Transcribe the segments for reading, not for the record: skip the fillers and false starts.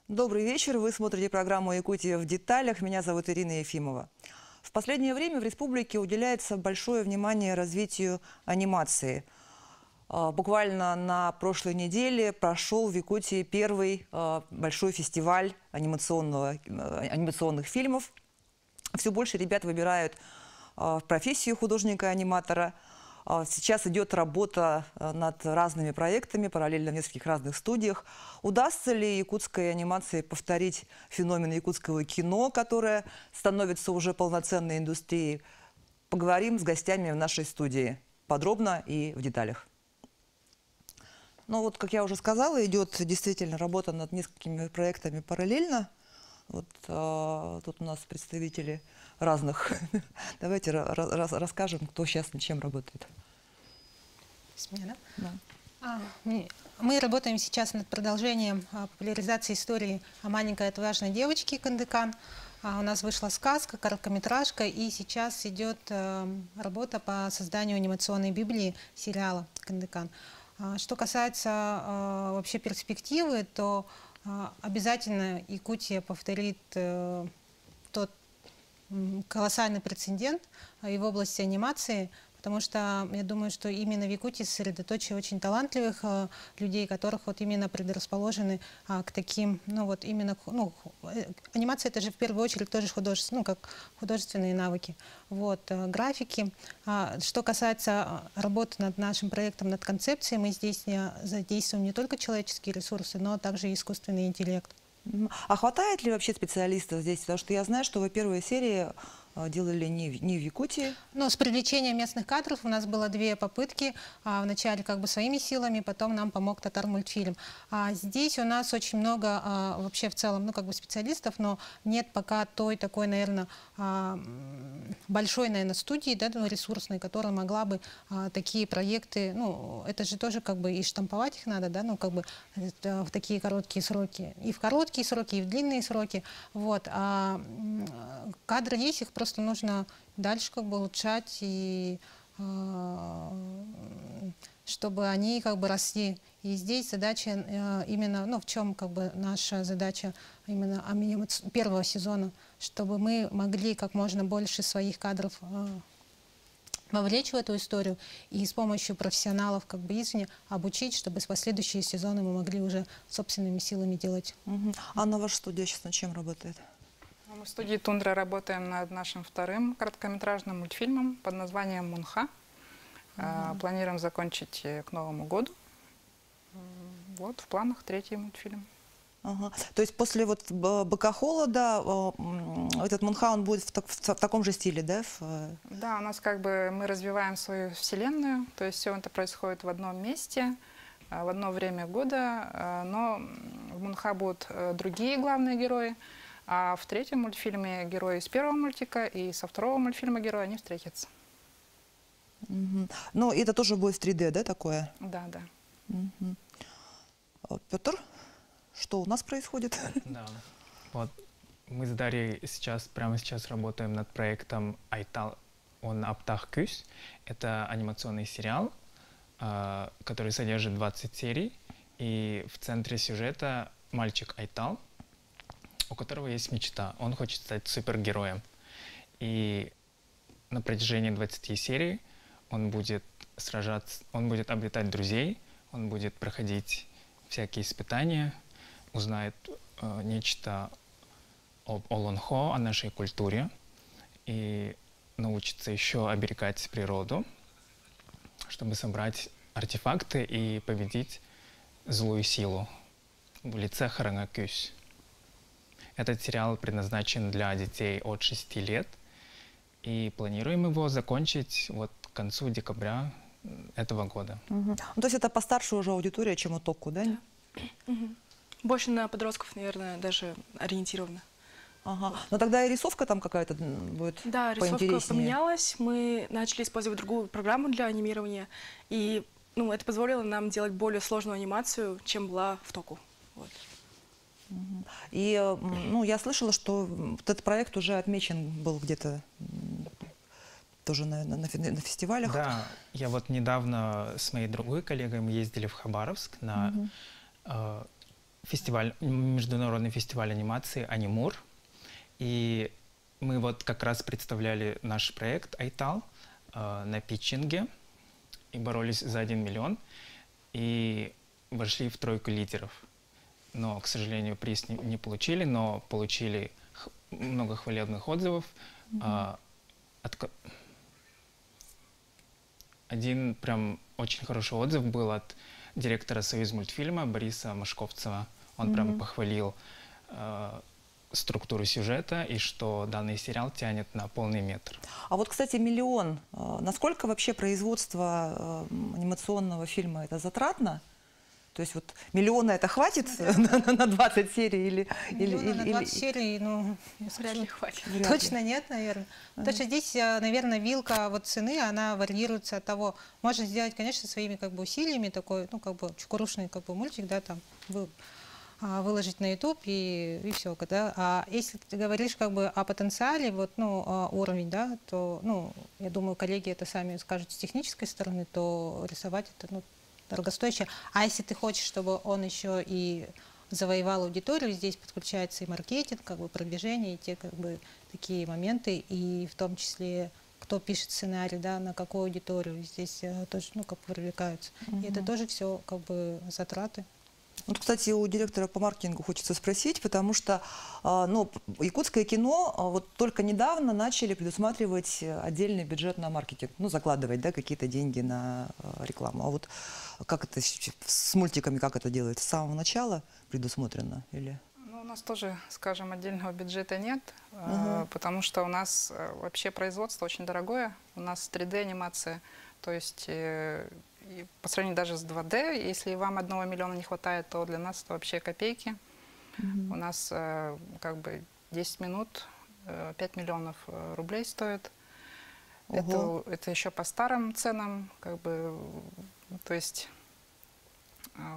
Добрый вечер. Вы смотрите программу «Якутия в деталях». Меня зовут Ирина Ефимова. В последнее время в республике уделяется большое внимание развитию анимации. Буквально на прошлой неделе прошел в Якутии первый большой фестиваль анимационных фильмов. Все больше ребят выбирают профессию художника-аниматора. Сейчас идет работа над разными проектами, параллельно в нескольких разных студиях. Удастся ли якутской анимации повторить феномен якутского кино, которое становится уже полноценной индустрией? Поговорим с гостями в нашей студии подробно и в деталях. Ну вот, как я уже сказала, идет действительно работа над несколькими проектами параллельно. Вот тут у нас представители разных. Давайте расскажем, кто сейчас над чем работает. Смена. Да. Мы работаем сейчас над продолжением популяризации истории о маленькой отважной девочке Кандыкан. У нас вышла сказка, короткометражка, и сейчас идет работа по созданию анимационной библии сериала Кандыкан. Что касается вообще перспективы, то обязательно Якутия повторит тот колоссальный прецедент и в области анимации, потому что я думаю, что именно в Якутии сосредоточие очень талантливых людей, которых вот именно предрасположены к таким, анимация — это же в первую очередь тоже как художественные навыки. Вот, графики. Что касается работы над нашим проектом, над концепцией, мы здесь задействуем не только человеческие ресурсы, но также и искусственный интеллект. А хватает ли вообще специалистов здесь? Потому что я знаю, что вы первые серии делали не в Якутии. Ну, с привлечением местных кадров у нас было 2 попытки. Вначале как бы своими силами, потом нам помог Татар-мультфильм. Здесь у нас очень много вообще в целом, специалистов, но нет пока такой, наверное, большой, студии, да, ресурсной, которая могла бы такие проекты, это же тоже как бы и штамповать их надо, да, в такие короткие сроки. И в короткие сроки, и в длинные сроки. Вот. Кадры есть, их просто нужно дальше как бы улучшать, и чтобы они как бы росли. И здесь задача именно, в чем как бы наша задача именно первого сезона, чтобы мы могли как можно больше своих кадров вовлечь в эту историю и с помощью профессионалов как бы извне обучить, чтобы с последующие сезоны мы могли уже собственными силами делать. А на ваша студия сейчас над чем работает? Мы в студии «Тундра» работаем над нашим вторым короткометражным мультфильмом под названием «Мунха». Планируем закончить к Новому году. Вот, в планах 3-й мультфильм. То есть после вот «Быка холода» этот «Мунха», он будет в таком же стиле, да? Да, у нас как бы мы развиваем свою вселенную, то есть все это происходит в одном месте, в одно время года, но в «Мунха» будут другие главные герои. А в 3-м мультфильме герои из 1-го мультика и со 2-го мультфильма герои, они встретятся. Ну, это тоже будет в 3D, да, такое? Да, да. Петр, что у нас происходит? Да, вот мы с Дарьей прямо сейчас работаем над проектом «Айтал он Аптах Кюс». Это анимационный сериал, который содержит 20 серий. И в центре сюжета мальчик Айтал, у которого есть мечта. Он хочет стать супергероем. И на протяжении 20 серий он будет сражаться, он будет обретать друзей, он будет проходить всякие испытания, узнает нечто об Олонхо, о нашей культуре, и научится еще оберегать природу, чтобы собрать артефакты и победить злую силу в лице Харангакюс. Этот сериал предназначен для детей от 6 лет, и планируем его закончить вот к концу декабря этого года. Ну, то есть это постарше уже аудитория, чем у Току, да? Больше на подростков, наверное, даже ориентировано. Но тогда и рисовка там какая-то будет поинтереснее. Да, рисовка поменялась. Мы начали использовать другую программу для анимирования, и это позволило нам делать более сложную анимацию, чем была в Току. Вот. И я слышала, что вот этот проект уже отмечен был где-то тоже на фестивалях. Да, я вот недавно с моей другой коллегой мы ездили в Хабаровск на международный фестиваль анимации «Анимур». И мы вот как раз представляли наш проект «Айтал» на питчинге и боролись за 1 миллион. И вошли в тройку лидеров. Но, к сожалению, приз не получили, но получили много хвалебных отзывов. Один прям очень хороший отзыв был от директора Союзмультфильма Бориса Машковцева. Он прям похвалил структуру сюжета и что данный сериал тянет на полный метр. А вот, кстати, миллион. Насколько вообще производство анимационного фильма это затратно? То есть вот миллиона это хватит на 20 серий или... Миллиона на 20 серий, ну, Вряд ли хватит. точно нет, наверное. Потому что здесь, наверное, вилка вот цены, она варьируется от того, можно сделать, конечно, своими как бы усилиями такой, ну, как бы чукурушный как бы мультик, да, там, выложить на YouTube и все, да. А если ты говоришь как бы о потенциале, вот, ну, уровень, да, то, ну, я думаю, коллеги это сами скажут с технической стороны, то рисовать это, ну, дорогостоящее. А если ты хочешь, чтобы он еще и завоевал аудиторию, здесь подключается и маркетинг, как бы продвижение, и те как бы такие моменты, и в том числе кто пишет сценарий, да, на какую аудиторию здесь тоже, ну, как бы привлекаются. И это тоже все как бы затраты. Вот, кстати, у директора по маркетингу хочется спросить, потому что ну, якутское кино вот только недавно начали предусматривать отдельный бюджет на маркетинг, ну, закладывать, да, какие-то деньги на рекламу. А вот как это с мультиками, как это делается? С самого начала предусмотрено или? Ну, у нас тоже, скажем, отдельного бюджета нет, потому что у нас вообще производство очень дорогое. У нас 3D-анимация, то есть и по сравнению даже с 2D, если вам 1 миллиона не хватает, то для нас это вообще копейки. У нас как бы 10 минут 5 миллионов рублей стоит. Это еще по старым ценам, как бы, то есть,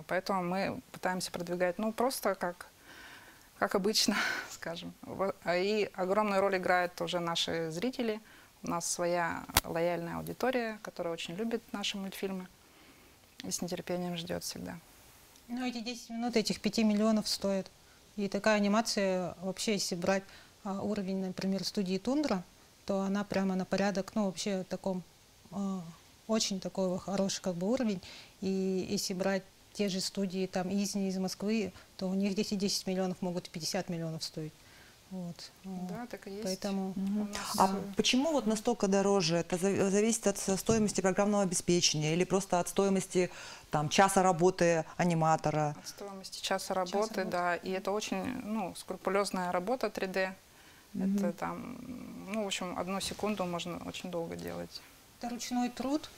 поэтому мы пытаемся продвигать, ну, просто как обычно, скажем. И огромную роль играют уже наши зрители. У нас своя лояльная аудитория, которая очень любит наши мультфильмы и с нетерпением ждет всегда. Ну, эти 10 минут этих 5 миллионов стоят. И такая анимация, вообще, если брать уровень, например, студии «Тундра», то она прямо на порядок, ну, вообще, таком, очень такой хороший как бы уровень. И если брать те же студии, там, из Москвы, то у них здесь и 10 миллионов могут и 50 миллионов стоить. Вот. Да, так и есть. Поэтому... А почему вот настолько дороже? Это зависит от стоимости программного обеспечения или просто от стоимости там, часа работы аниматора? От стоимости часа работы, да. И это очень, ну, скрупулезная работа 3D. Это там, ну, в общем, 1 секунду можно очень долго делать. Это ручной труд.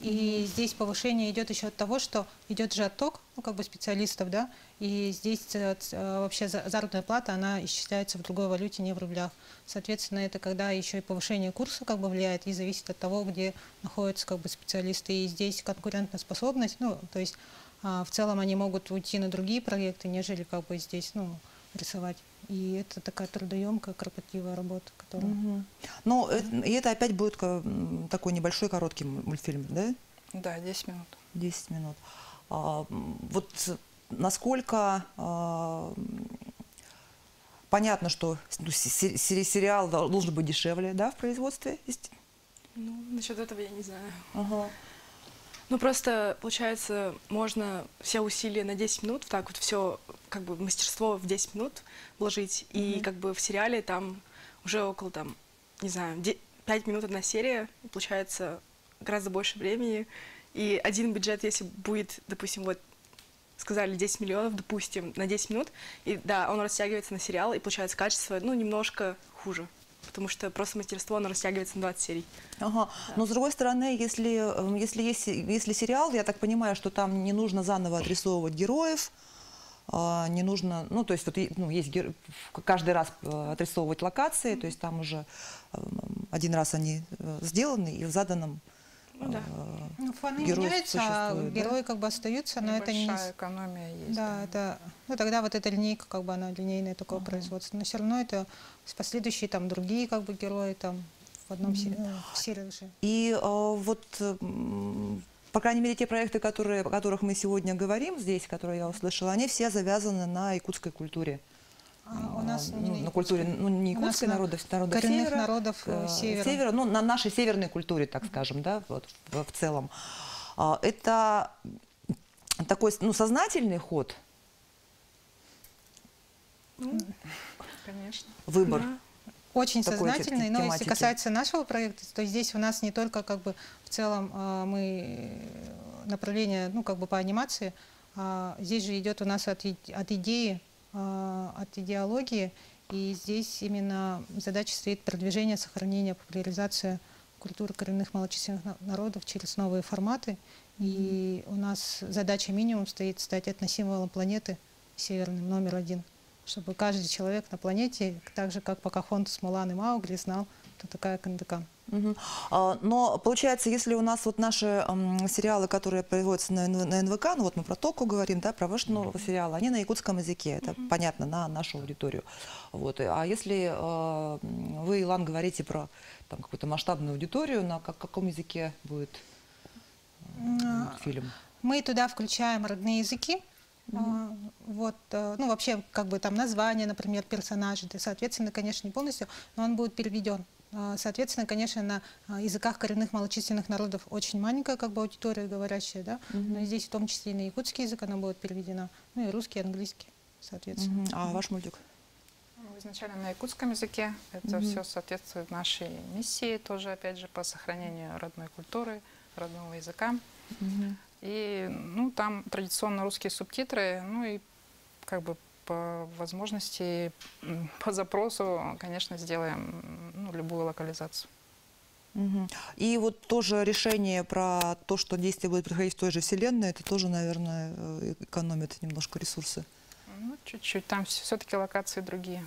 И здесь повышение идет еще от того, что идет же отток, ну, как бы специалистов, да, и здесь вообще заработная плата, она исчисляется в другой валюте, не в рублях. Соответственно, это когда еще и повышение курса как бы влияет и зависит от того, где находятся как бы специалисты. И здесь конкурентоспособность, ну, то есть в целом они могут уйти на другие проекты, нежели как бы здесь, ну, рисовать. И это такая трудоемкая, кропотливая работа, которая... Ну, и это опять будет такой небольшой, короткий мультфильм, да? Да, 10 минут. 10 минут. Вот насколько понятно, что сериал должен быть дешевле, да, в производстве? Ну, насчет этого я не знаю. Ага. Ну, просто, получается, можно все усилия на 10 минут, так вот все, как бы, мастерство в 10 минут вложить, и как бы в сериале там уже около, там, не знаю, 5 минут 1 серия, и получается гораздо больше времени, и один бюджет, если будет, допустим, вот, сказали 10 миллионов, допустим, на 10 минут, и да, он растягивается на сериал, и получается качество, ну, немножко хуже. Потому что просто мастерство, оно растягивается на 20 серий. Ага. Да. Но с другой стороны, если сериал, я так понимаю, что там не нужно заново отрисовывать героев, не нужно, ну, то есть вот, ну, есть каждый раз отрисовывать локации, то есть там уже один раз они сделаны и в заданном ну, фоны герой меняются, а существует, герои да? как бы остаются, но это не... Небольшая экономия есть. Да, это, ну, тогда вот эта линейка, как бы она линейное такое производство, но все равно это последующие там другие как бы герои там в одном серии же. И вот по крайней мере, те проекты, о которых мы сегодня говорим здесь, которые я услышала, они все завязаны на якутской культуре. У нас не на культуре, ну, не у нас якутской, на народов коренных севера, народов севера. ну, на нашей северной культуре, так скажем, да, вот, в целом. Это такой, ну, сознательный ход, Конечно. выбор. Да. Очень такой сознательный, но если тематики. касается нашего проекта, то здесь у нас не только как бы в целом мы направление, ну, как бы по анимации, здесь же идет у нас от идеи, от идеологии, и здесь именно задача стоит продвижение, сохранение, популяризация культуры коренных малочисленных народов через новые форматы. И у нас задача минимум стоит стать этносимволом планеты северным, №1. Чтобы каждый человек на планете, так же как Покахонтас, Мулан и Маугли, знал, кто такая Кандакан. Но получается, если у нас вот наши сериалы, которые производятся на НВК, ну вот мы про Току говорим, да, про ваши новые сериалы, они на якутском языке, это понятно, на нашу аудиторию. Вот. А если вы, Илан, говорите про там какую-то масштабную аудиторию, на каком языке будет фильм? Мы туда включаем родные языки. Вот, ну, вообще, как бы там название, например, персонажей, соответственно, конечно, не полностью, но он будет переведен. Соответственно, конечно, на языках коренных малочисленных народов очень маленькая как бы аудитория говорящая, да, но здесь в том числе и на якутский язык она будет переведена, ну и русский, английский, соответственно. А ваш мультик? Изначально на якутском языке. Это все соответствует нашей миссии, тоже, опять же, по сохранению родной культуры, родного языка. И, ну, там традиционно русские субтитры, ну и как бы по возможности, по запросу, конечно, сделаем, ну, любую локализацию. И вот тоже решение про то, что действие будет происходить в той же вселенной, это тоже, наверное, экономит немножко ресурсы. Ну, чуть-чуть. Там все-таки локации другие.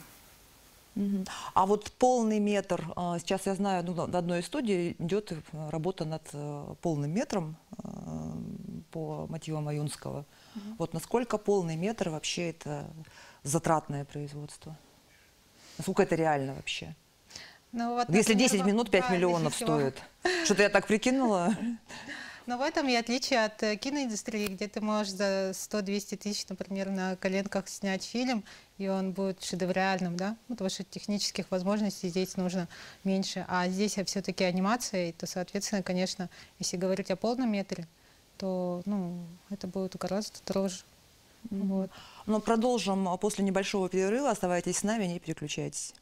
А вот полный метр, сейчас я знаю, ну, в одной из студий идет работа над полным метром по мотивам Аюнского. Вот насколько полный метр вообще это затратное производство? Насколько это реально вообще? Ну, вот, Если например, 10 минут 5 да, миллионов если всего. стоит. Что-то я так прикинула. Но в этом и отличие от киноиндустрии, где ты можешь за 100-200 тысяч, например, на коленках снять фильм, и он будет шедевральным, да? Ну, потому что технических возможностей здесь нужно меньше. А здесь все-таки анимация, и то, соответственно, конечно, если говорить о полном метре, то, ну, это будет гораздо дороже. Вот. Но продолжим после небольшого перерыва. Оставайтесь с нами, не переключайтесь.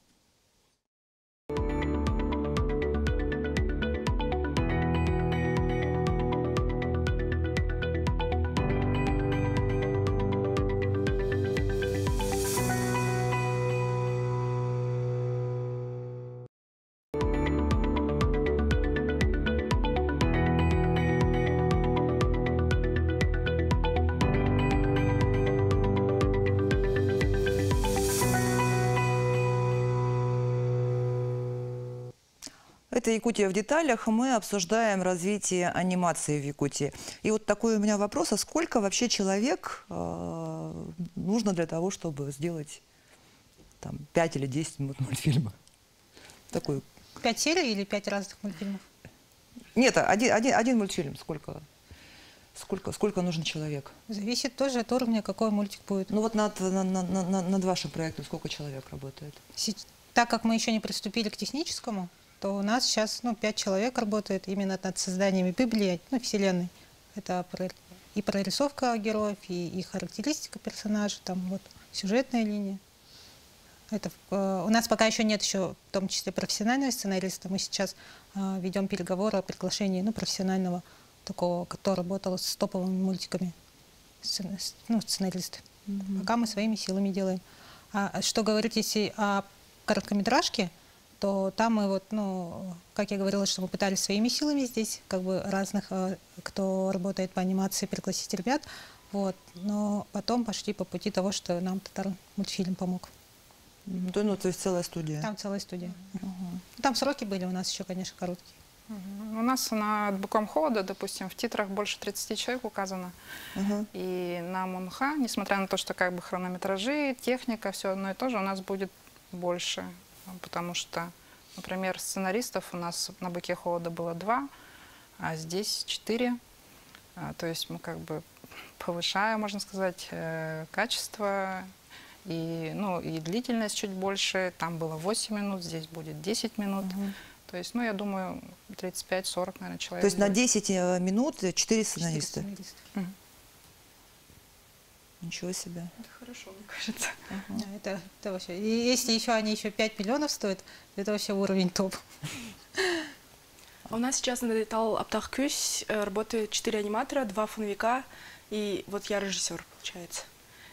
Это «Якутия в деталях». Мы обсуждаем развитие анимации в Якутии. И вот такой у меня вопрос. А сколько вообще человек нужно для того, чтобы сделать там, 5 или 10 минут мультфильма? Такой. 5 серий или 5 разных мультфильмов? Нет, один мультфильм. Сколько нужно человек? Зависит тоже от уровня, какой мультик будет. Ну вот над вашим проектом сколько человек работает? Так как мы еще не приступили к техническому, то у нас сейчас 5 человек работает именно над созданием Библии, ну, вселенной. Это и прорисовка героев, и характеристика персонажа, там вот сюжетная линия. Это, у нас пока еще нет еще, в том числе профессионального сценариста. Мы сейчас ведем переговоры о приглашении профессионального такого, который работал с топовыми мультиками, сценариста. Пока мы своими силами делаем. А что говорить, если о короткометражке, то там мы вот, как я говорила, что мы пытались своими силами здесь, как бы разных, кто работает по анимации, пригласить ребят, вот, но потом пошли по пути того, что нам Татар-мультфильм помог. То есть целая студия? Там целая студия. Там сроки были у нас еще, конечно, короткие. У нас над «Быком холода», допустим, в титрах больше 30 человек указано. И на Мунха, несмотря на то, что как бы хронометражи, техника, все одно и то же, у нас будет больше. Потому что, например, сценаристов у нас на «Быке холода» было 2, а здесь 4. То есть мы как бы повышаем, можно сказать, качество и, ну, и длительность чуть больше. Там было 8 минут, здесь будет 10 минут. То есть, ну, я думаю, 35-40, наверное, человек. То есть на будет. 10 минут 4 сценариста. Сценаристов. Ничего себе. Это хорошо, мне кажется. Да, это вообще. И если еще они еще 5 миллионов стоят, это вообще уровень топ. А у нас сейчас на Детал Аптахкюсь работает 4 аниматора, 2 фоновика, и вот я режиссер, получается.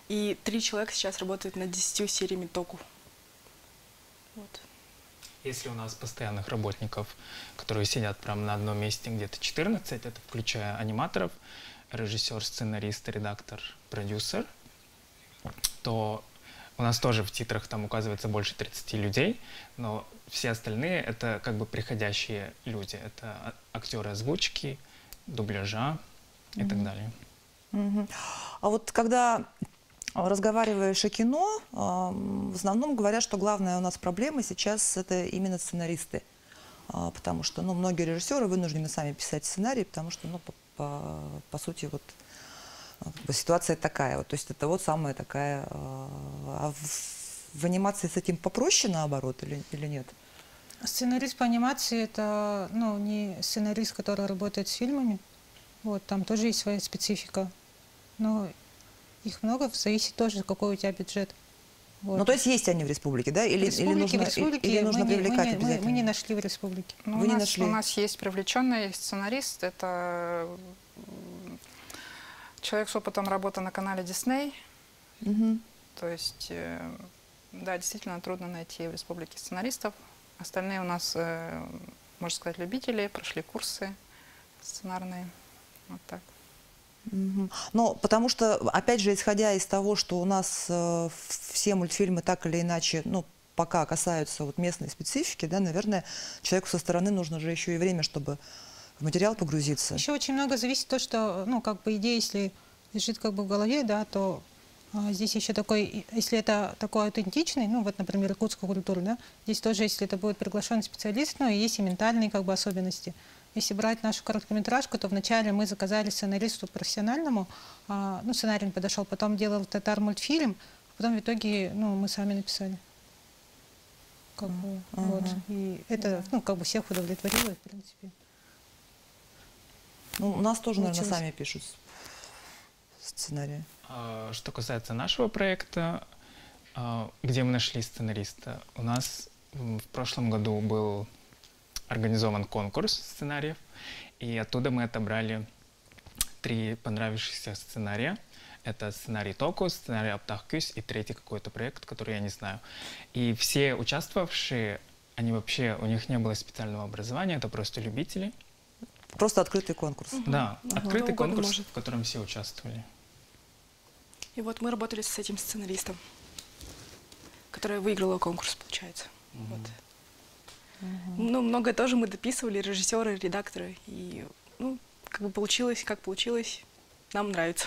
И 3 человека сейчас работают над 10 сериями току. Вот. Если у нас постоянных работников, которые сидят прямо на одном месте, где-то 14, это включая аниматоров, режиссер, сценарист, редактор, продюсер, то у нас тоже в титрах там указывается больше 30 людей, но все остальные это как бы приходящие люди. Это актеры озвучки, дубляжа и так далее. А вот когда разговариваешь о кино, в основном говорят, что главная у нас проблема сейчас это именно сценаристы. Потому что, ну, многие режиссеры вынуждены сами писать сценарий, потому что, ну, по сути, вот ситуация такая. Вот, то есть это вот самая такая... А в анимации с этим попроще, наоборот, или нет? Сценарист по анимации это, ну, не сценарист, который работает с фильмами. Вот, там тоже есть своя специфика. Но их много, зависит тоже, какой у тебя бюджет. Вот. Ну, то есть они в республике, да? Или нужно привлекать обязательно? Мы не нашли в республике. Ну, вы не нашли? У нас есть привлеченный сценарист. Это человек с опытом работы на канале Disney. То есть, да, действительно трудно найти в республике сценаристов. Остальные у нас, можно сказать, любители, прошли курсы сценарные. Вот так. Но потому что, опять же, исходя из того, что у нас все мультфильмы так или иначе, ну, пока касаются вот местной специфики, да, наверное, человеку со стороны нужно же еще и время, чтобы в материал погрузиться. Еще очень много зависит то, что, ну, как бы идея, если лежит как бы в голове, да, то здесь еще такой, если это такой аутентичный, ну, вот, например, якутская культура, да, здесь тоже, если это будет приглашенный специалист, ну, и есть и ментальные как бы особенности. Если брать нашу короткометражку, то вначале мы заказали сценаристу профессиональному, ну, сценарий подошел, потом делал татар-мультфильм, а потом в итоге, ну, мы сами написали. Как бы, вот. И это, ну, как бы всех удовлетворило, в принципе. Ну, у нас тоже, наверное, Получилось. сами пишут сценарии. Что касается нашего проекта, где мы нашли сценариста, у нас в прошлом году был организован конкурс сценариев, и оттуда мы отобрали 3 понравившихся сценария. Это сценарий Току, сценарий Аптахкюсь и 3-й какой-то проект, который я не знаю. И все участвовавшие, они вообще, у них не было специального образования, это просто любители. Просто открытый конкурс. Да, открытый Кто угодно конкурс, может. в котором все участвовали. И вот мы работали с этим сценаристом, которая выиграла конкурс, получается. Вот. Ну, многое тоже мы дописывали, режиссеры, редакторы. И, ну, как бы получилось, как получилось, нам нравится.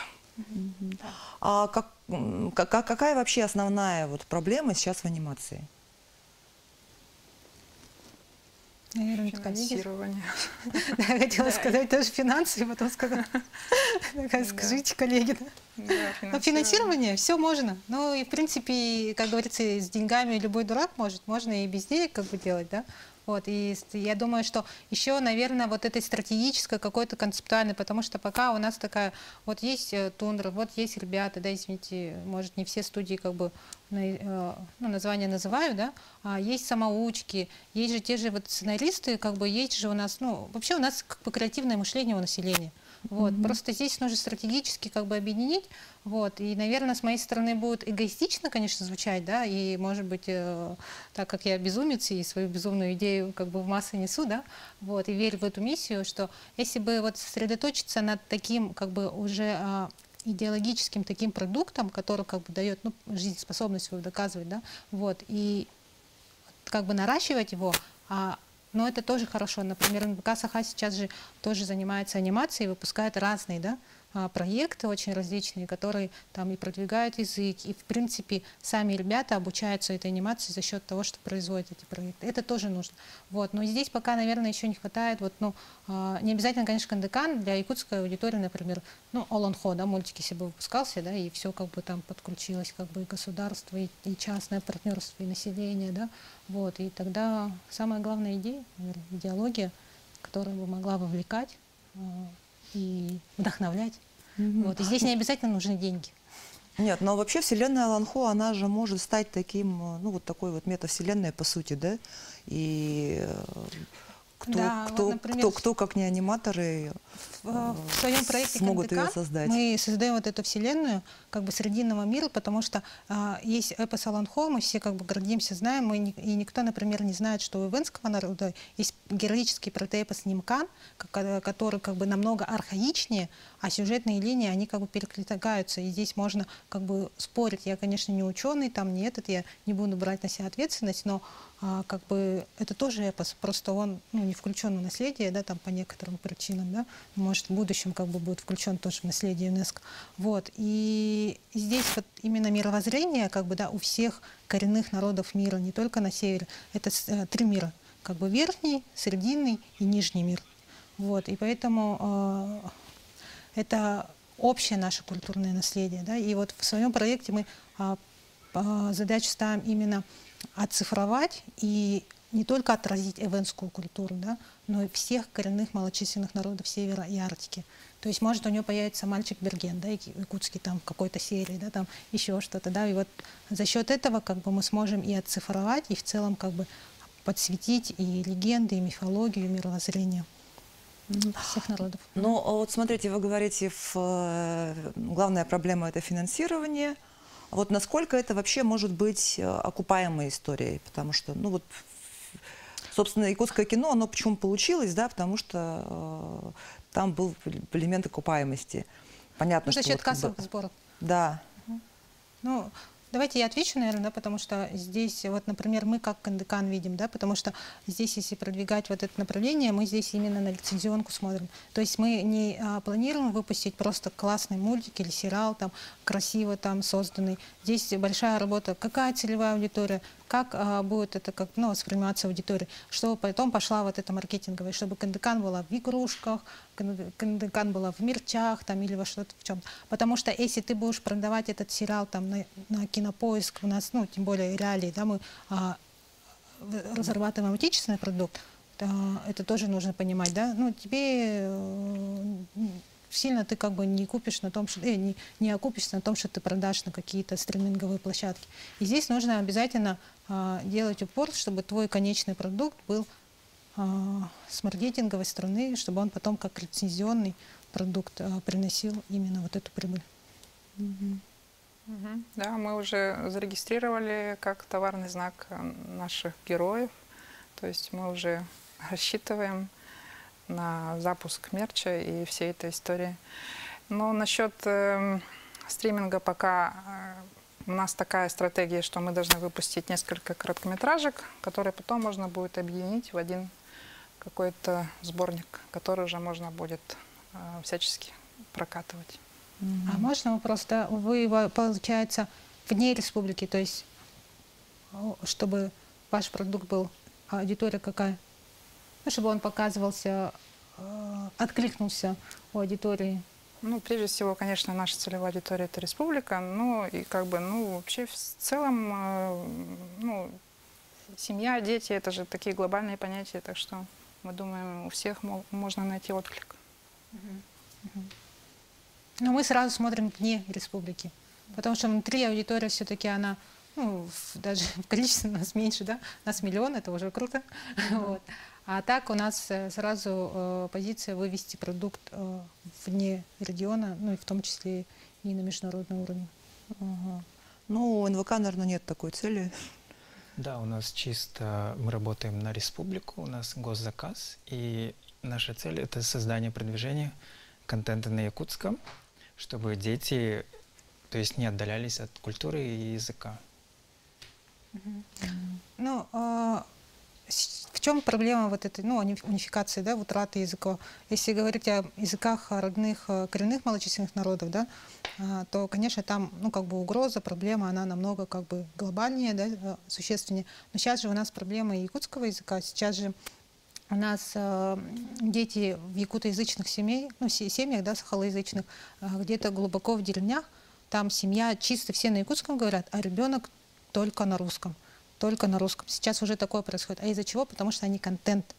А какая вообще основная вот проблема сейчас в анимации? Наверное, коллеги. Финансирование. Да, я хотела сказать тоже финансы, и потом сказала, скажите, коллеги. Ну, финансирование, все можно. Ну, и, в принципе, как говорится, с деньгами любой дурак может. Можно и без денег как бы делать, да. Вот, и я думаю, что еще, наверное, вот этой стратегической, какой-то концептуальной, потому что пока у нас такая, вот есть Тундра, вот есть ребята, да, извините, может, не все студии как бы, ну, название называю, да, а есть самоучки, есть же те же вот сценаристы, как бы есть же у нас, ну, вообще у нас как бы креативное мышление у населения. Вот. Просто здесь нужно стратегически как бы объединить. Вот. И, наверное, с моей стороны будет эгоистично, конечно, звучать, да, и, может быть, так как я безумец и свою безумную идею как бы в массы несу, да, вот, и верю в эту миссию, что если бы вот сосредоточиться над таким как бы уже идеологическим таким продуктом, который как бы дает, ну, жизнеспособность свою доказывать, да, вот, и как бы наращивать его, но это тоже хорошо. Например, НБК Саха сейчас же тоже занимается анимацией, выпускает разные, да, проекты очень различные, которые там и продвигают язык, и в принципе сами ребята обучаются этой анимации за счет того, что производят эти проекты. Это тоже нужно. Вот. Но здесь пока, наверное, еще не хватает, вот, ну, не обязательно, конечно, Кандыкан, для якутской аудитории, например, ну, Олонхо, да, мультик, если бы выпускался, да, и все как бы там подключилось, как бы и государство, и частное партнерство, и население, да, вот, и тогда самая главная идея, наверное, идеология, которая бы могла вовлекать и вдохновлять. Вот. И здесь не обязательно нужны деньги. Нет, но вообще вселенная Аланхо, она же может стать таким, ну вот такой вот метавселенной по сути, да? И кто, Да, вот, например, кто как не аниматоры в своем проекте смогут ее КНДК создать. мы создаем вот эту вселенную как бы срединного мира, потому что есть эпос Аланхо, мы все как бы гордимся, знаем, и никто, например, не знает, что у ивенского народа есть героический протоэпос Нимкан, который как бы намного архаичнее, а сюжетные линии, они как бы перекликаются, и здесь можно как бы спорить. Я, конечно, не ученый, там не этот, я не буду брать на себя ответственность, но как бы это тоже эпос, просто он, ну, не включен в наследие, да, там по некоторым причинам, да, может в будущем как бы будет включен тоже в наследие ЮНЕСКО. Вот. И здесь вот именно мировоззрение как бы, да, у всех коренных народов мира, не только на севере, это 3 мира, как бы верхний, срединный и нижний мир. Вот. И поэтому это общее наше культурное наследие, да, и вот в своем проекте мы задачу ставим именно оцифровать и не только отразить эвенскую культуру, да, но и всех коренных малочисленных народов Севера и Арктики. То есть, может, у него появится мальчик Берген, да, якутский там в какой-то серии, да, там еще что-то, да, и вот за счет этого как бы мы сможем и оцифровать, и в целом как бы подсветить и легенды, и мифологию, и мировоззрение всех народов. Ну, вот смотрите, вы говорите, главная проблема – это финансирование. Вот насколько это вообще может быть окупаемой историей? Потому что, ну вот, собственно, якутское кино, оно почему получилось, да, потому что там был элемент окупаемости. Понятно, За что счет вот, как бы, кассовых сборов. Да. Ну, давайте я отвечу, наверное, да, потому что здесь, вот, например, мы как Кандыкан видим, да, потому что здесь, если продвигать вот это направление, мы здесь именно на лицензионку смотрим. То есть мы не планируем выпустить просто классный мультик или сериал, там, красиво там созданный. Здесь большая работа, какая целевая аудитория, как будет это как, ну, восприниматься аудиторией, чтобы потом пошла вот эта маркетинговая, чтобы Кандыкан была в игрушках, Кандыкан была в мерчах там, или во что-то в чем-то. Потому что если ты будешь продавать этот сериал там, на Кинопоиск, у нас, ну, тем более реалии, да, мы разрабатываем отечественный продукт, это тоже нужно понимать, да, ну, тебе сильно ты как бы не купишь на том, что не окупишься на том, что ты продашь на какие-то стриминговые площадки. И здесь нужно обязательно делать упор, чтобы твой конечный продукт был с маркетинговой стороны, чтобы он потом как лицензионный продукт приносил именно вот эту прибыль. Да, мы уже зарегистрировали как товарный знак наших героев, то есть мы уже рассчитываем на запуск мерча и всей этой истории. Но насчет стриминга пока у нас такая стратегия, что мы должны выпустить несколько короткометражек, которые потом можно будет объединить в один какой-то сборник, который уже можно будет всячески прокатывать. А можно вопрос, да, вы, получается, вне республики, то есть, чтобы ваш продукт был, аудитория какая? Ну, чтобы он показывался, откликнулся у аудитории. Ну, прежде всего, конечно, наша целевая аудитория – это республика, ну, и как бы, ну, вообще в целом, ну, семья, дети – это же такие глобальные понятия, так что мы думаем, у всех можно найти отклик. Но мы сразу смотрим вне республики, потому что внутри аудитория все-таки она, ну, даже в количестве нас меньше, да, нас миллион, это уже круто. Вот. А так у нас сразу позиция вывести продукт вне региона, ну и в том числе и на международный уровень. Ну, у НВК, наверное, нет такой цели. Да, у нас чисто мы работаем на республику, у нас госзаказ, и наша цель – это создание продвижения контента на якутском, чтобы дети, то есть, не отдалялись от культуры и языка. Ну, в чем проблема вот этой, ну, унификации, да, утраты языков? Если говорить о языках родных коренных малочисленных народов, да, то, конечно, там, ну, как бы угроза, проблема, она намного, как бы, глобальнее, да, существеннее. Но сейчас же у нас проблема якутского языка, сейчас же у нас дети в якутоязычных семьях, ну, семьях, да, сахалоязычных, где-то глубоко в деревнях, там семья чисто все на якутском говорят, а ребенок только на русском. Только на русском. Сейчас уже такое происходит. А из-за чего? Потому что они контент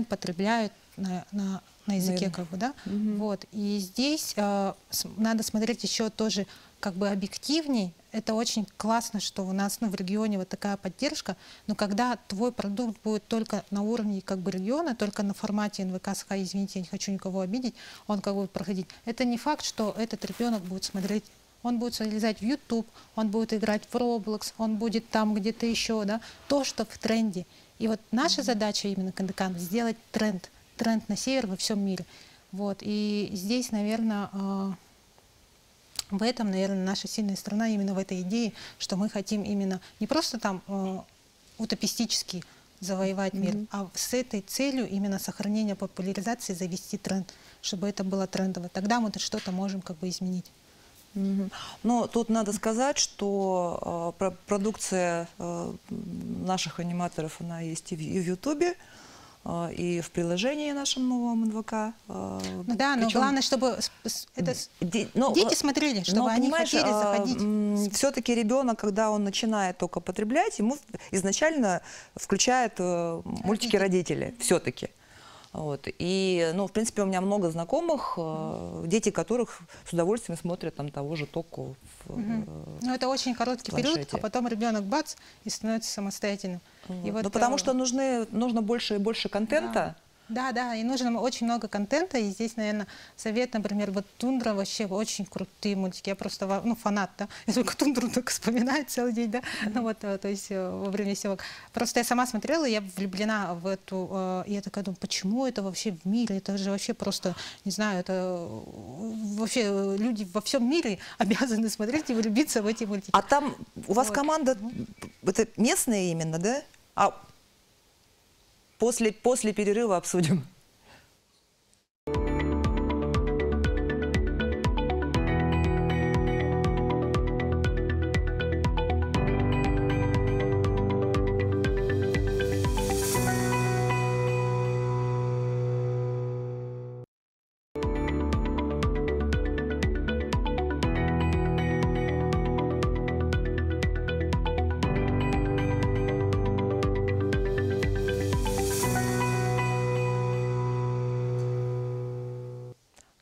потребляют на языке, как бы, да? Вот. И здесь надо смотреть еще тоже как бы объективней. Это очень классно, что у нас, ну, в регионе вот такая поддержка, но когда твой продукт будет только на уровне, как бы, региона, только на формате НВК СХ, извините, я не хочу никого обидеть, он как бы проходить. Это не факт, что этот ребенок будет смотреть. Он будет залезать в YouTube, он будет играть в Roblox, он будет там где-то еще, да, то, что в тренде. И вот наша задача именно Кандыкан — сделать тренд на север во всем мире. Вот. И здесь, наверное, в этом, наверное, наша сильная сторона именно в этой идее, что мы хотим именно не просто там утопистически завоевать мир, а с этой целью именно сохранения популяризации завести тренд, чтобы это было трендово. Тогда мы что-то можем, как бы, изменить. Но тут надо сказать, что продукция наших аниматоров, она есть и в Ютубе, и в приложении нашем новом НВК. Ну да, но главное, чтобы дети смотрели, чтобы они хотели заходить. Все-таки ребенок, когда он начинает только потреблять, ему изначально включают мультики родители, все-таки. Вот. И, ну, в принципе, у меня много знакомых, дети которых с удовольствием смотрят там того же Току. Ну, это очень короткий период, а потом ребенок бац и становится самостоятельным. Вот. И вот, ну, потому что нужно больше и больше контента. Да, и нужно очень много контента, и здесь, наверное, совет, например, вот «Тундра» вообще очень крутые мультики, я просто, ну, фанат, да, я только «Тундру» только вспоминаю целый день, да, ну вот, то есть во время съемок. Просто я сама смотрела, я влюблена в эту, и я такая думаю, почему это вообще в мире, это же вообще просто, не знаю, это вообще люди во всем мире обязаны смотреть и влюбиться в эти мультики. А там у вас команда, это местная именно, да? А после перерыва обсудим.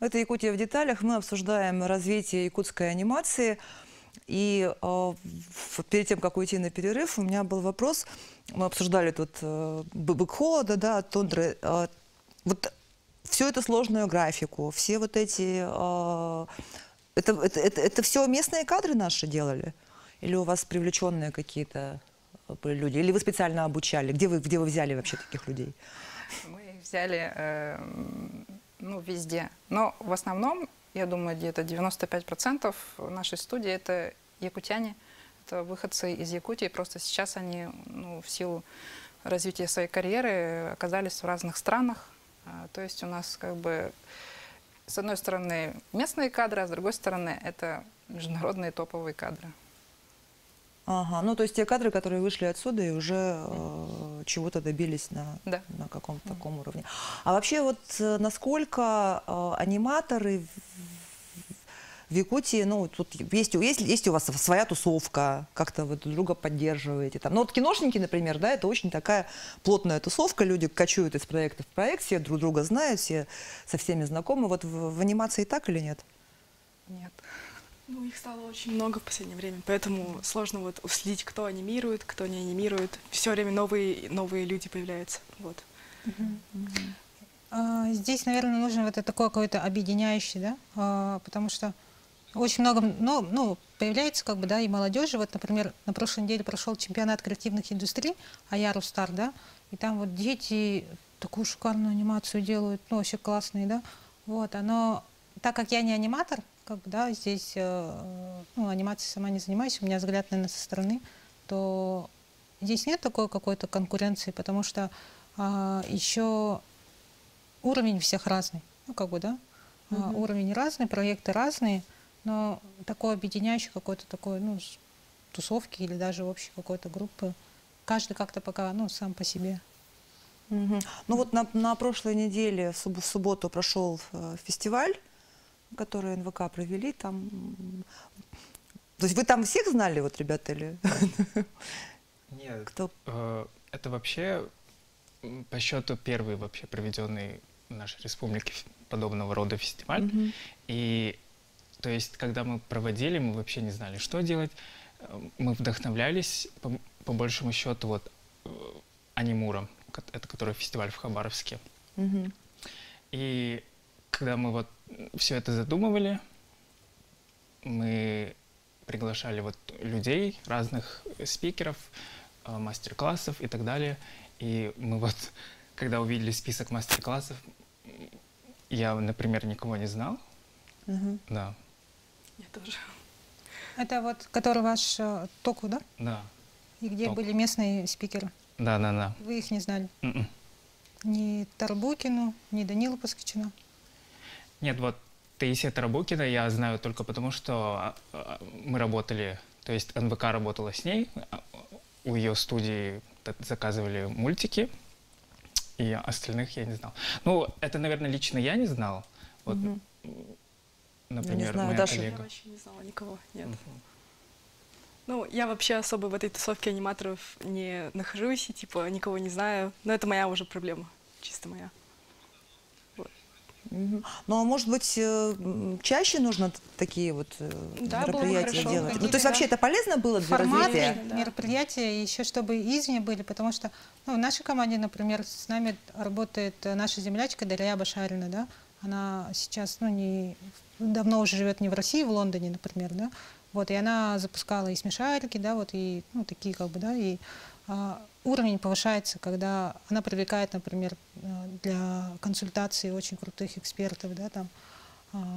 Это «Якутия в деталях». Мы обсуждаем развитие якутской анимации. И перед тем, как уйти на перерыв, у меня был вопрос. Мы обсуждали тут «Бык холода», да, «Тундры». Вот всю эту сложную графику, все вот эти... Это все местные кадры наши делали? Или у вас привлеченные какие-то люди? Или вы специально обучали? Где вы взяли вообще таких людей? Мы их взяли... ну, везде. Но в основном, я думаю, где-то 95% нашей студии — это якутяне, это выходцы из Якутии. Просто сейчас они, ну, в силу развития своей карьеры оказались в разных странах. То есть у нас, как бы, с одной стороны местные кадры, а с другой стороны это международные топовые кадры. Ага, ну то есть те кадры, которые вышли отсюда и уже чего-то добились на каком-то таком уровне. А вообще вот насколько аниматоры в Якутии, ну тут есть у вас своя тусовка, как-то вы друг друга поддерживаете там. Ну вот киношники, например, да, это очень такая плотная тусовка, люди кочуют из проекта в проект, все друг друга знают, все со всеми знакомы. Вот в анимации так или нет? Нет. Ну, их стало очень много в последнее время, поэтому сложно вот уследить, кто анимирует, кто не анимирует. Все время новые люди появляются. Вот. Здесь, наверное, нужно вот такое какое-то объединяющее, да, потому что очень много, ну, появляется, как бы, да, и молодежи. Вот, например, на прошлой неделе прошел чемпионат креативных индустрий Аяру Стар, да, и там вот дети такую шикарную анимацию делают, ну, вообще классные, да. Вот, оно, так как я не аниматор, как бы, да, здесь, ну, анимацией сама не занимаюсь, у меня взгляд, наверное, со стороны, то здесь нет такой какой-то конкуренции, потому что еще уровень всех разный. Ну, как бы, да? Уровень разный, проекты разные, но такой объединяющий какой-то такой, ну, тусовки или даже общей какой-то группы. Каждый как-то пока, ну, сам по себе. Ну вот на прошлой неделе, в субботу, прошел фестиваль, который НВК провели. Там... То есть вы там всех знали, вот, ребята, или... Нет, Кто? Это вообще по счету первый вообще проведенный в нашей республике подобного рода фестиваль. И то есть, когда мы проводили, мы вообще не знали, что делать. Мы вдохновлялись, по большему счету, вот Анимуром, это который фестиваль в Хабаровске. И когда мы вот все это задумывали, мы приглашали вот людей, разных спикеров, мастер-классов и так далее. И мы вот, когда увидели список мастер-классов, я, например, никого не знал. Да. Я тоже. Это вот, который ваш Току, да? Да. И где Току. были местные спикеры? Да. Вы их не знали? Мгм. Ни Тарбукину, ни Данилу Паскичину? Нет, вот Таисия Тарабукина я знаю только потому, что мы работали, то есть НВК работала с ней, у ее студии заказывали мультики, и остальных я не знал. Ну, это, наверное, лично я не знал. Вот, например, знаю, моя Даша. Я коллега. вообще не знала никого, нет. Ну, я вообще особо в этой тусовке аниматоров не нахожусь и, типа, никого не знаю. Но это моя уже проблема, чисто моя. Ну, а может быть, чаще нужно такие вот Да, было бы мероприятия хорошо. делать? Ну, то есть Какие-то, вообще это полезно было для Форматы, развития? Да. мероприятия, еще чтобы извне были, потому что ну, в нашей команде, например, с нами работает наша землячка Дарья Башарина, да, она сейчас, ну, давно уже живет не в России, в Лондоне, например, да, вот, и она запускала и смешарики, да, вот, и, ну, такие, как бы, да, и уровень повышается, когда она привлекает, например, для консультации очень крутых экспертов, да, там,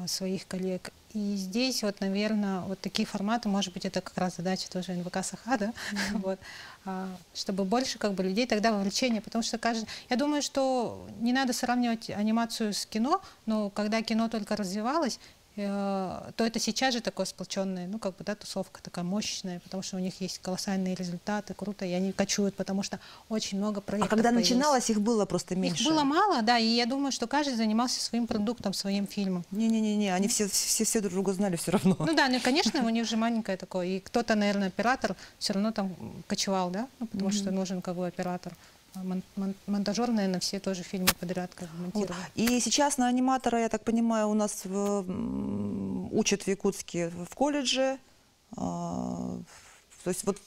своих коллег. И здесь вот, наверное, вот такие форматы, может быть, это как раз задача тоже НВК Саха, да? Вот, чтобы больше как бы людей тогда вовлечение, потому что я думаю, что не надо сравнивать анимацию с кино, но когда кино только развивалось, то это сейчас же такое сплоченное, ну, как бы, да, тусовка такая мощная, потому что у них есть колоссальные результаты, круто, и они кочуют, потому что очень много А проектов когда появилось. начиналось, их было просто меньше? Их было мало, да, и я думаю, что каждый занимался своим продуктом, своим фильмом. Не-не-не, они все друг друга знали все равно. Ну да, ну, конечно, у них же маленькое такое, и кто-то, наверное, оператор все равно там кочевал, да, ну, потому что нужен как бы оператор. Монтажер, наверное, все тоже фильмы подряд как бы Вот. монтировали. И сейчас на аниматора, я так понимаю, у нас учат в Якутске в колледже. То есть вот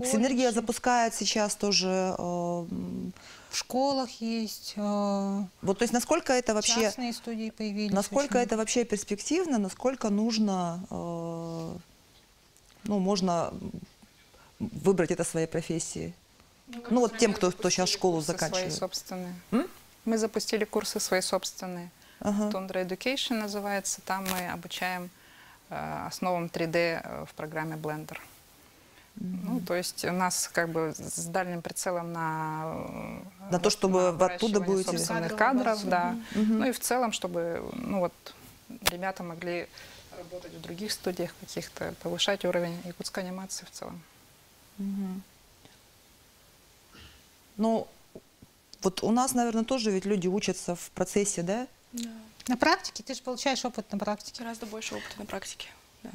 Синергия запускает сейчас тоже. В школах есть, Вот, то есть насколько это вообще, частные студии появились. насколько очень это вообще перспективно, насколько нужно, ну, можно выбрать это своей профессией. Ну вот тем, кто сейчас школу заканчивает. Свои собственные. Мы запустили курсы свои собственные. Tundra Education называется. Там мы обучаем основам 3D в программе Blender. Ну, то есть у нас как бы с дальним прицелом на то, чтобы вы оттуда выращивание будете... собственных кадров, да. Ну и в целом, чтобы, ну вот, ребята могли работать в других студиях каких-то, повышать уровень якутской анимации в целом. Ну, вот у нас, наверное, тоже ведь люди учатся в процессе, да? Да. На практике, ты же получаешь опыт на практике. Гораздо больше опыта на практике. Да.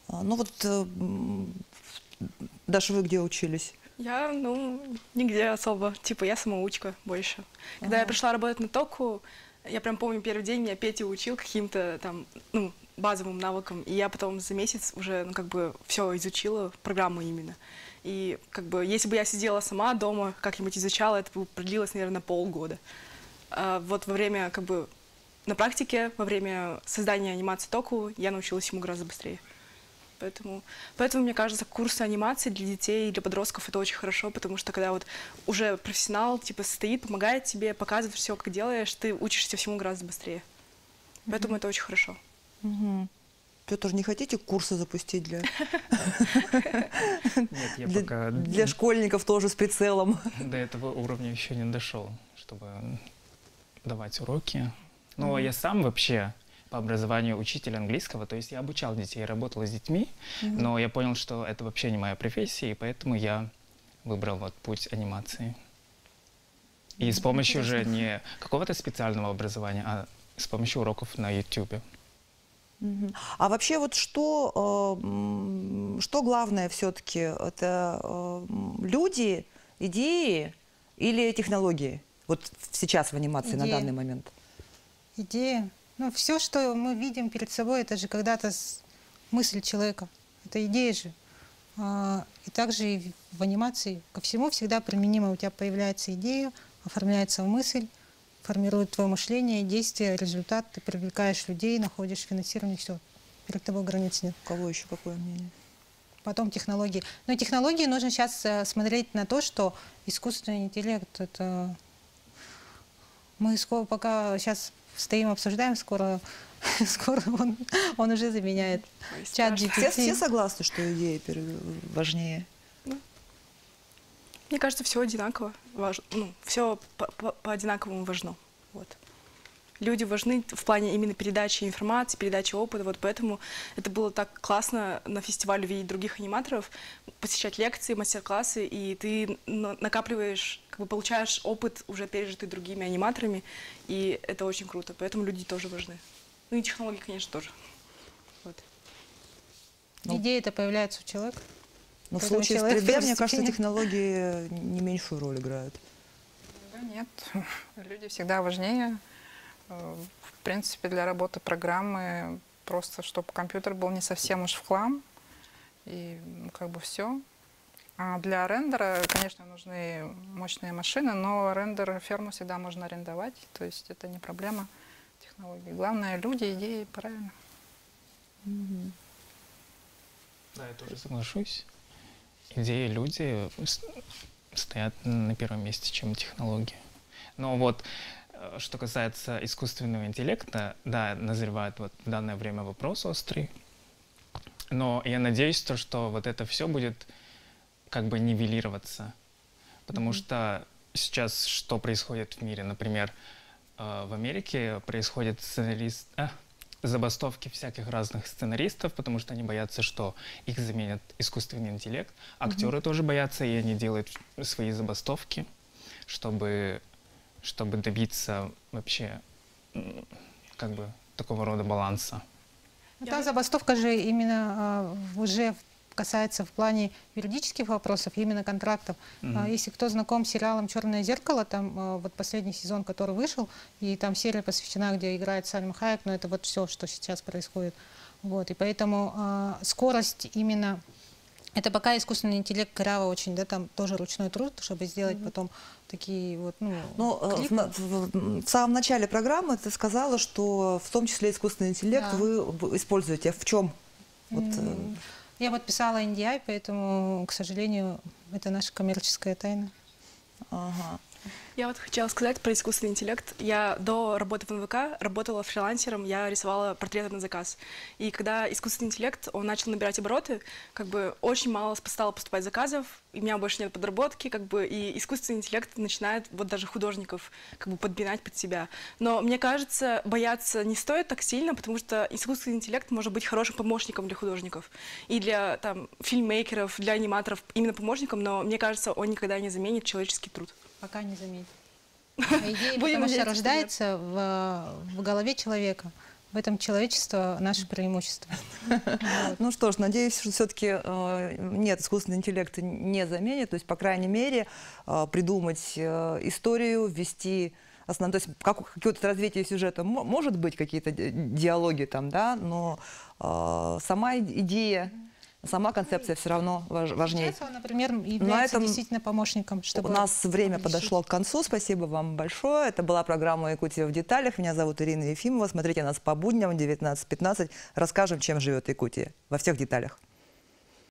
Ну вот, Даша, вы где учились? Я, ну, нигде особо. Типа, я самоучка больше. Когда я пришла работать на Току, я прям помню первый день, меня Петя учил каким-то там, ну, базовым навыкам. И я потом за месяц уже, ну, как бы все изучила, программу именно. И как бы, если бы я сидела сама дома, как-нибудь изучала, это бы продлилось, наверное, полгода. А вот во время, как бы, на практике, во время создания анимации Току, я научилась ему гораздо быстрее. Поэтому, мне кажется, курсы анимации для детей и для подростков это очень хорошо, потому что когда вот уже профессионал типа стоит, помогает тебе, показывает все, как делаешь, ты учишься всему гораздо быстрее. Поэтому это очень хорошо. Петр, не хотите курсы запустить для, Нет, я пока для школьников тоже с прицелом? до этого уровня еще не дошел, чтобы давать уроки. Но я сам вообще по образованию учитель английского, то есть я обучал детей, работал с детьми, но я понял, что это вообще не моя профессия, и поэтому я выбрал вот путь анимации. И с помощью уже не какого-то специального образования, а с помощью уроков на YouTube. А вообще вот что главное все-таки? Это люди, идеи или технологии? Вот сейчас в анимации на Идеи. данный момент. Идея. Ну, все, что мы видим перед собой, это же когда-то мысль человека. Это идея же. И также и в анимации ко всему всегда применимо. У тебя появляется идея, оформляется в мысль, формирует твое мышление, действие, результат. Ты привлекаешь людей, находишь финансирование, все. Перед тобой границ нет. У кого еще какое мнение? Потом технологии. Но технологии нужно сейчас смотреть на то, что искусственный интеллект, это... Мы скоро, пока сейчас стоим, обсуждаем, скоро он уже заменяет чат GPT. Все согласны, что идеи важнее? Мне кажется, все одинаково важно. Ну, все по-одинаковому важно. Вот. Люди важны в плане именно передачи информации, передачи опыта. Вот поэтому это было так классно на фестивале видеть других аниматоров, посещать лекции, мастер-классы, и ты накапливаешь, как бы получаешь опыт, уже пережитый другими аниматорами, и это очень круто. Поэтому люди тоже важны. Ну и технологии, конечно, тоже. Вот. Идея-то появляется у человека. Но в Поэтому случае с человек 3D, мне первостепенный. кажется, технологии не меньшую роль играют. Да нет, люди всегда важнее. В принципе, для работы программы просто, чтобы компьютер был не совсем уж в хлам, и как бы все. А для рендера, конечно, нужны мощные машины, но рендер-ферму всегда можно арендовать, то есть это не проблема технологий. Главное, люди, идеи, правильно. Да, я тоже соглашусь. Идеи, люди стоят на первом месте, чем технологии. Но вот, что касается искусственного интеллекта, да, назревает вот в данное время вопрос острый. Но я надеюсь, что вот это все будет как бы нивелироваться. Потому что сейчас что происходит в мире? Например, в Америке происходят забастовки всяких разных сценаристов, потому что они боятся, что их заменят искусственный интеллект. Актеры тоже боятся, и они делают свои забастовки, чтобы добиться вообще как бы такого рода баланса. Та забастовка же именно уже касается в плане юридических вопросов, именно контрактов. Если кто знаком с сериалом «Черное зеркало», там вот последний сезон, который вышел, и там серия посвящена, где играет Сальма Хайек, но это вот все, что сейчас происходит. Вот, и поэтому скорость именно... Это пока искусственный интеллект коряво очень, да, там тоже ручной труд, чтобы сделать потом такие вот, в самом начале программы ты сказала, что в том числе искусственный интеллект вы используете. В чем? Я подписала NDI, поэтому, к сожалению, это наша коммерческая тайна. Ага. Я вот хотела сказать про искусственный интеллект. Я до работы в НВК работала фрилансером, я рисовала портреты на заказ. И когда искусственный интеллект, он начал набирать обороты, как бы очень мало стало поступать заказов, и у меня больше нет подработки, как бы, и искусственный интеллект начинает вот даже художников как бы подбирать под себя. Но мне кажется, бояться не стоит так сильно, потому что искусственный интеллект может быть хорошим помощником для художников и для там фильммейкеров, для аниматоров, именно помощником, но мне кажется, он никогда не заменит человеческий труд. Пока не заметит. Идея, потому что рождается в голове человека. В этом человечество наше преимущество. Ну что ж, надеюсь, что все-таки нет, искусственный интеллект не заменит. То есть, по крайней мере, придумать историю, ввести основное, то есть какое-то развитие сюжета, может быть, какие-то диалоги там, да, но сама идея, сама концепция все равно важнее. Сейчас он, например, является действительно помощником. Чтобы у нас время подошло к концу. Спасибо вам большое. Это была программа «Якутия в деталях». Меня зовут Ирина Ефимова. Смотрите нас по будням в 19:15. Расскажем, чем живет Якутия во всех деталях.